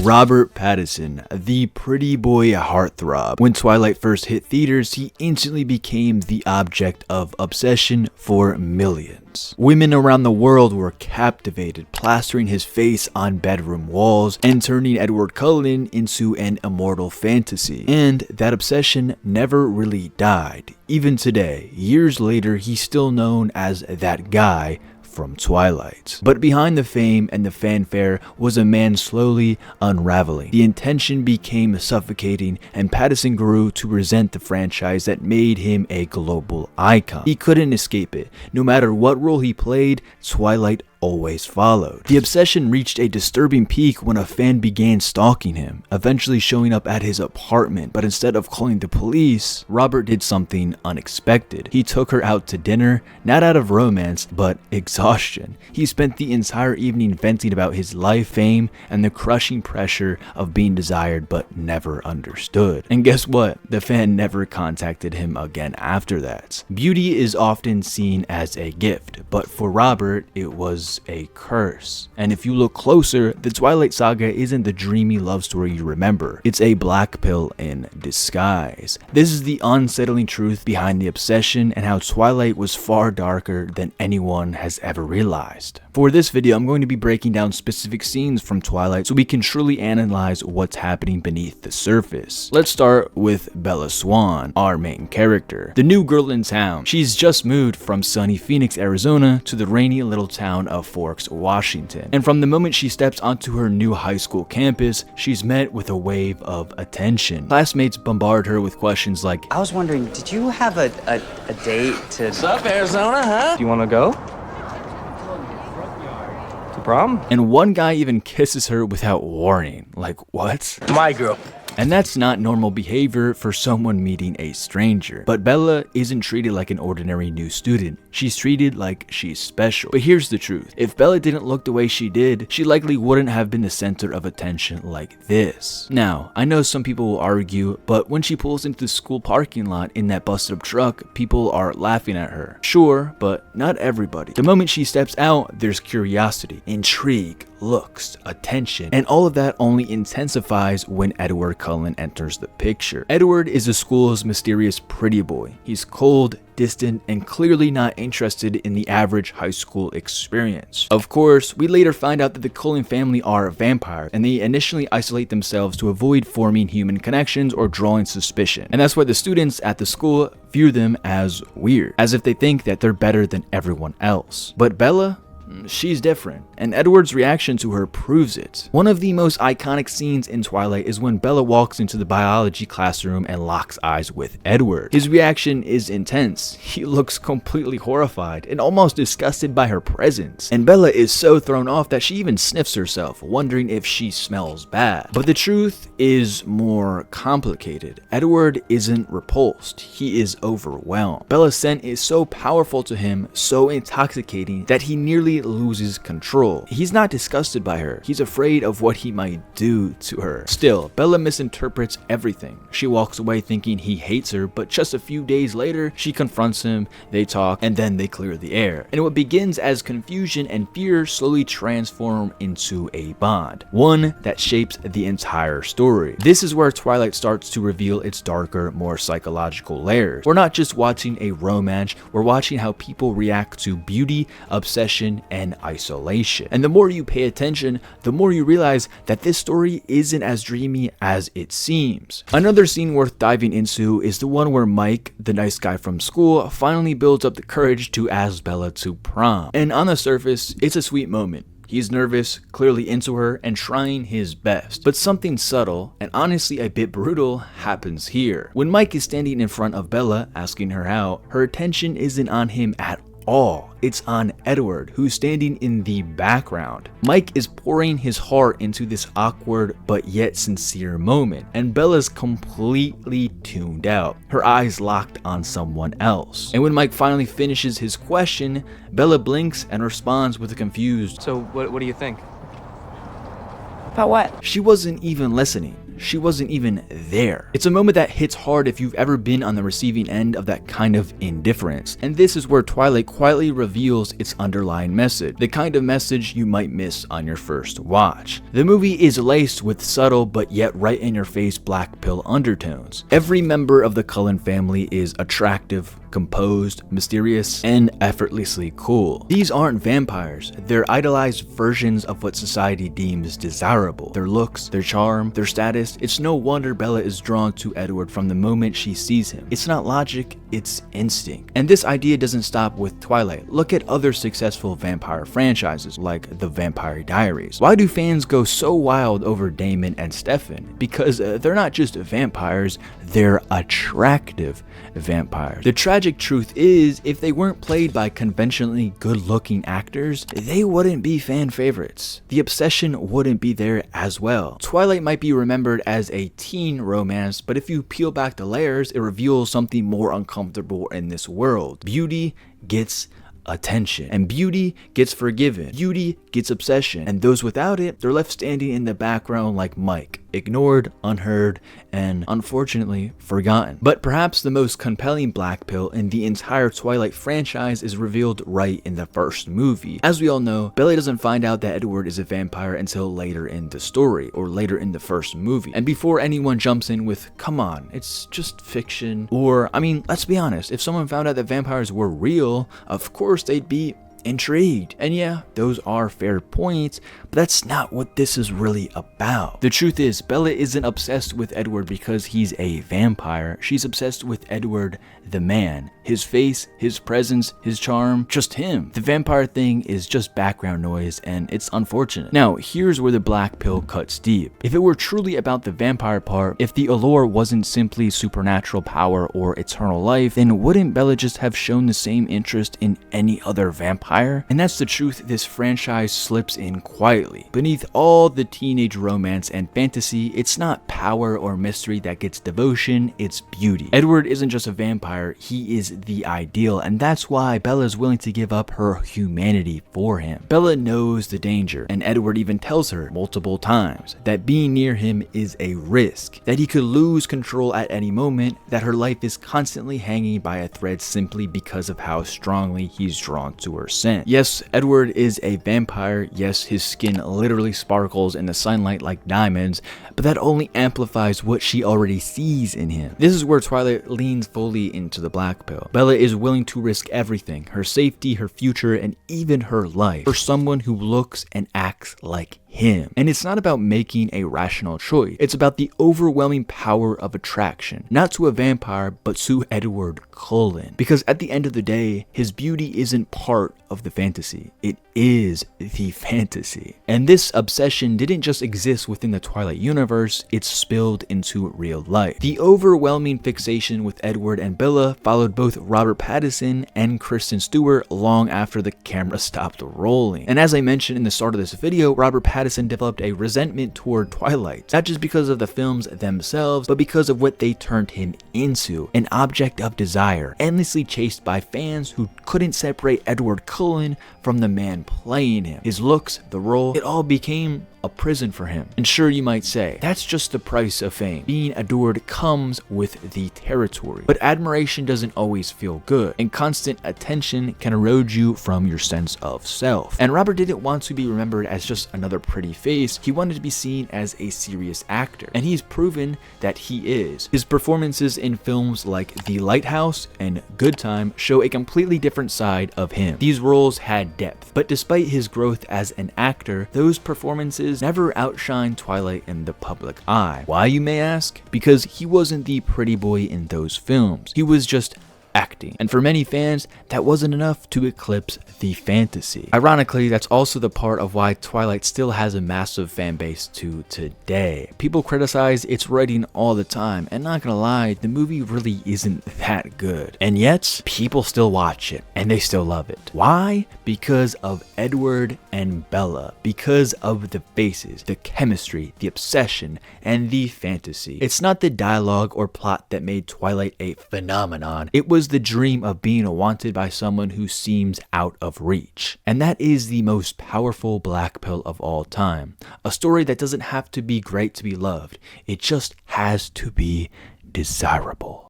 Robert Pattinson, the pretty boy heartthrob. When Twilight first hit theaters, he instantly became the object of obsession for millions. Women around the world were captivated, plastering his face on bedroom walls and turning Edward Cullen into an immortal fantasy. And that obsession never really died. Even today, years later, he's still known as that guy from Twilight. But behind the fame and the fanfare was a man slowly unraveling. The intention became suffocating, and Pattinson grew to resent the franchise that made him a global icon. He couldn't escape it. No matter what role he played, Twilight always followed. The obsession reached a disturbing peak when a fan began stalking him, eventually showing up at his apartment. But instead of calling the police, Robert did something unexpected. He took her out to dinner, not out of romance, but exhaustion. He spent the entire evening venting about his life, fame, and the crushing pressure of being desired but never understood. And guess what? The fan never contacted him again after that. Beauty is often seen as a gift, but for Robert, it was a curse. And if you look closer, the Twilight saga isn't the dreamy love story you remember. It's a Blackpill in disguise. This is the unsettling truth behind the obsession and how Twilight was far darker than anyone has ever realized. For this video, I'm going to be breaking down specific scenes from Twilight so we can truly analyze what's happening beneath the surface. Let's start with Bella Swan, our main character, the new girl in town. She's just moved from sunny Phoenix, Arizona to the rainy little town of Forks, Washington. And from the moment she steps onto her new high school campus, she's met with a wave of attention. Classmates bombard her with questions like, I was wondering, did you have a date to... What's up, Arizona, huh? Do you want to go? To prom? And one guy even kisses her without warning. Like, what? My girl. And that's not normal behavior for someone meeting a stranger. But Bella isn't treated like an ordinary new student. She's treated like she's special. But here's the truth. If Bella didn't look the way she did, she likely wouldn't have been the center of attention like this. Now, I know some people will argue, but when she pulls into the school parking lot in that busted up truck, people are laughing at her. Sure, but not everybody. The moment she steps out, there's curiosity, intrigue, looks, attention, and all of that only intensifies when Edward Cullen enters the picture. Edward is the school's mysterious pretty boy. He's cold, distant, and clearly not interested in the average high school experience. Of course, we later find out that the Cullen family are vampires, and they initially isolate themselves to avoid forming human connections or drawing suspicion. And that's why the students at the school view them as weird, as if they think that they're better than everyone else. But Bella? She's different, and Edward's reaction to her proves it. One of the most iconic scenes in Twilight is when Bella walks into the biology classroom and locks eyes with Edward. His reaction is intense. He looks completely horrified and almost disgusted by her presence. And Bella is so thrown off that she even sniffs herself, wondering if she smells bad. But the truth is more complicated. Edward isn't repulsed. He is overwhelmed. Bella's scent is so powerful to him, so intoxicating, that he nearly loses control. He's not disgusted by her. He's afraid of what he might do to her. Still, Bella misinterprets everything. She walks away thinking he hates her, but just a few days later, she confronts him, they talk, and then they clear the air. And what begins as confusion and fear slowly transform into a bond, one that shapes the entire story. This is where Twilight starts to reveal its darker, more psychological layers. We're not just watching a romance, we're watching how people react to beauty, obsession, and isolation. And the more you pay attention, the more you realize that this story isn't as dreamy as it seems. Another scene worth diving into is the one where Mike, the nice guy from school, finally builds up the courage to ask Bella to prom. And on the surface, it's a sweet moment. He's nervous, clearly into her, and trying his best. But something subtle, and honestly a bit brutal, happens here. When Mike is standing in front of Bella, asking her out, her attention isn't on him at all. It's on Edward, who's standing in the background. Mike is pouring his heart into this awkward but yet sincere moment, and Bella's completely tuned out, her eyes locked on someone else. And when Mike finally finishes his question, Bella blinks and responds with a confused, So what do you think? About what? She wasn't even listening. she wasn't even there. It's a moment that hits hard if you've ever been on the receiving end of that kind of indifference. And this is where Twilight quietly reveals its underlying message, the kind of message you might miss on your first watch. The movie is laced with subtle but yet right in your face black pill undertones. Every member of the Cullen family is attractive, composed, mysterious, and effortlessly cool. These aren't vampires, they're idolized versions of what society deems desirable. Their looks, their charm, their status. It's no wonder Bella is drawn to Edward from the moment she sees him. It's not logic, it's instinct. And this idea doesn't stop with Twilight. Look at other successful vampire franchises like The Vampire Diaries. Why do fans go so wild over Damon and Stefan? Because they're not just vampires, they're attractive vampires. The tragic truth is, if they weren't played by conventionally good-looking actors, they wouldn't be fan favorites. The obsession wouldn't be there as well. Twilight might be remembered as a teen romance, but if you peel back the layers, it reveals something more uncomfortable in this world. Beauty gets attention, and beauty gets forgiven. Beauty gets obsession, and those without it, they're left standing in the background like Mike, ignored, unheard, and unfortunately forgotten. But perhaps the most compelling black pill in the entire Twilight franchise is revealed right in the first movie. As we all know, Bella doesn't find out that Edward is a vampire until later in the story, or later in the first movie. And before anyone jumps in with, come on, it's just fiction, or, I mean, let's be honest, if someone found out that vampires were real, of course they'd be intrigued. And yeah, those are fair points, but that's not what this is really about. The truth is, Bella isn't obsessed with Edward because he's a vampire. She's obsessed with Edward the man. His face, his presence, his charm, just him. The vampire thing is just background noise, and it's unfortunate. Now, here's where the black pill cuts deep. If it were truly about the vampire part, if the allure wasn't simply supernatural power or eternal life, then wouldn't Bella just have shown the same interest in any other vampire? And that's the truth this franchise slips in quietly. Beneath all the teenage romance and fantasy, it's not power or mystery that gets devotion, it's beauty. Edward isn't just a vampire, he is the ideal, and that's why Bella is willing to give up her humanity for him. Bella knows the danger, and Edward even tells her multiple times that being near him is a risk, that he could lose control at any moment, that her life is constantly hanging by a thread simply because of how strongly he's drawn to her scent. Yes, Edward is a vampire, yes, his skin literally sparkles in the sunlight like diamonds, but that only amplifies what she already sees in him. This is where Twilight leans fully into the black pill. Bella is willing to risk everything, her safety, her future, and even her life, for someone who looks and acts like him. And it's not about making a rational choice. It's about the overwhelming power of attraction, not to a vampire, but to Edward Cullen. Because at the end of the day, his beauty isn't part of the fantasy. It is the fantasy. And this obsession didn't just exist within the Twilight universe, it spilled into real life. The overwhelming fixation with Edward and Bella followed both Robert Pattinson and Kristen Stewart long after the camera stopped rolling. And as I mentioned in the start of this video, Robert Pattinson developed a resentment toward Twilight, not just because of the films themselves, but because of what they turned him into, an object of desire, endlessly chased by fans who couldn't separate Edward Cullen from the man playing him. His looks, the role, it all became a prison for him. And sure, you might say, that's just the price of fame. Being adored comes with the territory. But admiration doesn't always feel good, and constant attention can erode you from your sense of self. And Robert didn't want to be remembered as just another pretty face. He wanted to be seen as a serious actor, and he's proven that he is. His performances in films like The Lighthouse and Good Time show a completely different side of him. These roles had depth, but despite his growth as an actor, those performances never outshine Twilight in the public eye. Why, you may ask? Because he wasn't the pretty boy in those films. He was just acting. And for many fans, that wasn't enough to eclipse the fantasy. Ironically, that's also the part of why Twilight still has a massive fan base to today. People criticize its writing all the time, and not gonna lie, the movie really isn't that good. And yet, people still watch it, and they still love it. Why? Because of Edward and Bella. Because of the faces, the chemistry, the obsession, and the fantasy. It's not the dialogue or plot that made Twilight a phenomenon. It was was the dream of being wanted by someone who seems out of reach. And that is the most powerful black pill of all time. A story that doesn't have to be great to be loved. It just has to be desirable.